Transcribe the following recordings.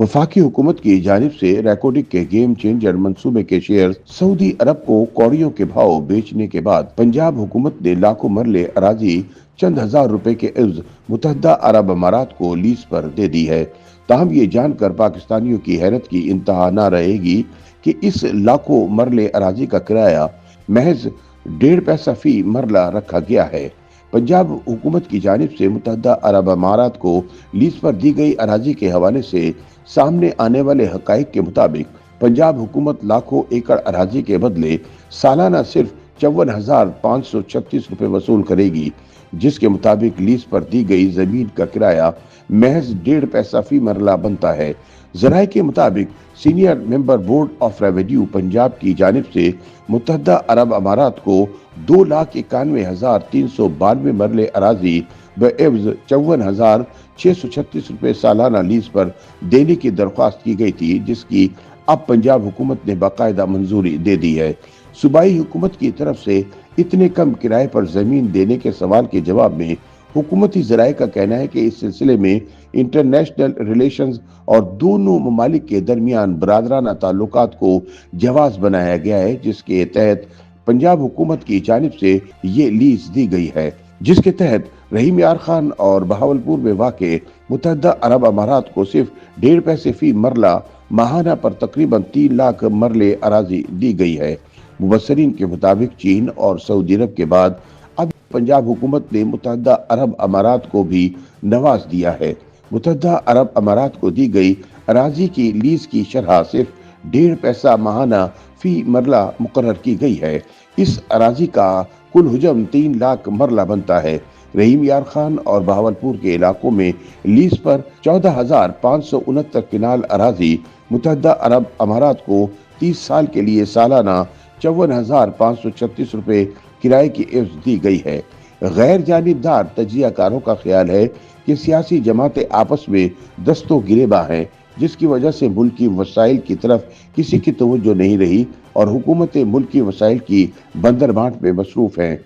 वफाकी हुकूमत की जानिब से रेकोडिक के गेम चेंजर मंसूबे के शेयर सऊदी अरब को कौड़ियों के भाव बेचने के बाद पंजाब हुकूमत ने लाखों मरले अराजी चंद हजार रुपए के इव्ज मुतहदा अरब अमारात को लीज पर दे दी है। ताहम ये जानकर पाकिस्तानियों की हैरत की इंतहा न रहेगी कि इस लाखों मरले अराजी का किराया महज 1.5 पैसा फी मरला रखा गया है। पंजाब हुकूमत की जानिब से मुतहदा अरब अमारात को लीज पर दी गई अराजी के हवाले से सामने आने वाले हकाइक के मुताबिक पंजाब हुकूमत लाखों एकड़ अराजी के बदले सालाना सिर्फ 54,536 रुपए वसूल करेगी, जिसके मुताबिक लीज पर दी गई जमीन का किराया महज 1.5 पैसा फी मरला बनता है। जराये के मुताबिक senior member board of revenue Punjab की जानिब से मुतहदा अरब अमारात को 2,91,392 मरले अराजी बएवज 54,636 रुपए सालाना लीज पर देने की दरख्वास्त की गई थी, जिसकी अब पंजाब हुकूमत ने बाकायदा मंजूरी दे दी है। सूबाई हुकूमत की तरफ से इतने कम किराए पर जमीन देने के सवाल के जवाब में हुकूमती ज़राए का कहना है कि इस सिलसिले में इंटरनेशनल रिलेशंस और दोनों ममालिक के दरमियान बरादराना ताल्लुकात को जवाज बनाया गया है, जिसके तहत पंजाब हुकूमत की जानिब से ये लीज दी गई है, जिसके तहत रहीम यार खान और बहावलपुर में वाक़े मुतहदा अरब अमारात को सिर्फ 1.5 पैसे फी मरला माहाना पर तकरीबन 3 लाख मरले अराजी दी गई है। मुबस्सरीन के मुताबिक चीन और सऊदी अरब के बाद अब पंजाब हुकूमत ने मुतहदा अरब अमारात को भी नवाज दिया है। मुतहदा अरब अमारात को दी गई अराजी की लीज की शरह सिर्फ 1.5 पैसा माहाना फी मरला मुकर्रर की गई है। इस अराजी का कुल हुजम 3 लाख मरला बनता है। रहीम यार खान और बहावलपुर के इलाकों में लीज पर 14,569 किनाल अराजी मुतहदा अरब अमारात को 30 साल के लिए सालाना 54,536 रुपए किराए की एवज दी गई है। गैर जानिबदार तजियाकारों का ख्याल है कि सियासी जमातें आपस में दस्तों गिरेबा हैं, जिसकी वजह से मुल्की वसाइल की तरफ किसी की तवज्जो नहीं रही और हुकूमतें मुल्की वसाइल की बंदरबांट में मसरूफ हैं।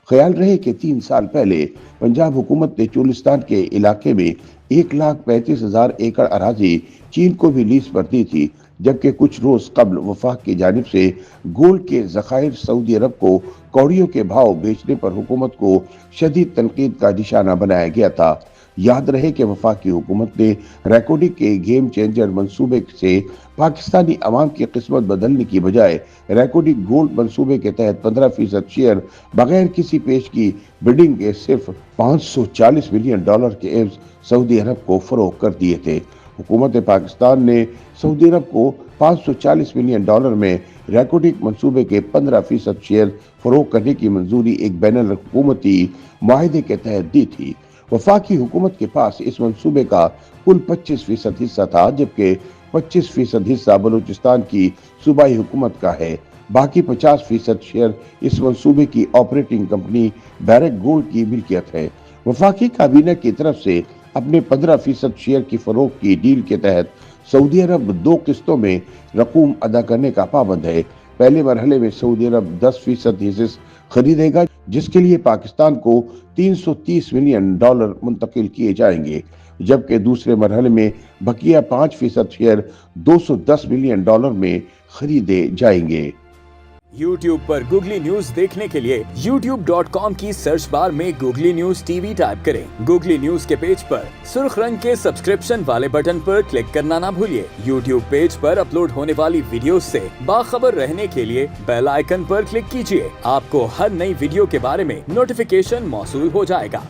ख्याल रहे कि 3 साल पहले पंजाब हुकूमत ने चोलिस्तान के इलाके में 1,35,000 एकड़ अराजी चीन को भी लीज पर दी थी, जबकि कुछ रोज कबल वफाक की जानिब से गोल्ड के ज़खायर सऊदी अरब को कौड़ियों के भाव बेचने पर हुकूमत को शदीद तनकीद का निशाना बनाया गया था। याद रहे कि वफाकी हुकूमत ने रेकोडिक के गेम चेंजर मंसूबे से पाकिस्तानी अवाम की किस्मत बदलने की बजाय रेकोडिक गोल्ड मंसूबे के तहत 15% शेयर बगैर किसी पेश की बिडिंग के सिर्फ $540 मिलियन के एवज सऊदी अरब को फरोख्त कर दिए थे। हुकूमत पाकिस्तान ने सऊदी अरब को $540 मिलियन में रेकोडिक मंसूबे के 15% शेयर फरोख्त करने की मंजूरी एक बैनुल हुकूमती मुआहदे के तहत दी थी। वफाकी हुकूमत के पास इस मंसूबे का कुल 25% हिस्सा था, जबकि 25% हिस्सा बलूचिस्तान की सूबाई हुकूमत का है। बाकी 50% शेयर इस मंसूबे की ऑपरेटिंग कंपनी बैरक गोल्ड की मिल्कियत है। वफाकी काबीना की तरफ से अपने 15% शेयर की फरोख्त की डील के तहत सऊदी अरब 2 किस्तों में रकूम अदा करने का पाबंद है। पहले मरहले में सऊदी अरब 10% हिस्से खरीदेगा, जिसके लिए पाकिस्तान को $330 मिलियन मुंतकिल किए जाएंगे, जबकि दूसरे मरहले में बकिया 5% शेयर $210 मिलियन में खरीदे जाएंगे। YouTube पर गूगली न्यूज देखने के लिए youtube.com की सर्च बार में गूगली न्यूज टीवी टाइप करें। गूगली न्यूज के पेज पर सुर्ख रंग के सब्सक्रिप्शन वाले बटन पर क्लिक करना ना भूलिए। YouTube पेज पर अपलोड होने वाली वीडियोस से बाखबर रहने के लिए बेल आइकन पर क्लिक कीजिए। आपको हर नई वीडियो के बारे में नोटिफिकेशन मौसूल हो जाएगा।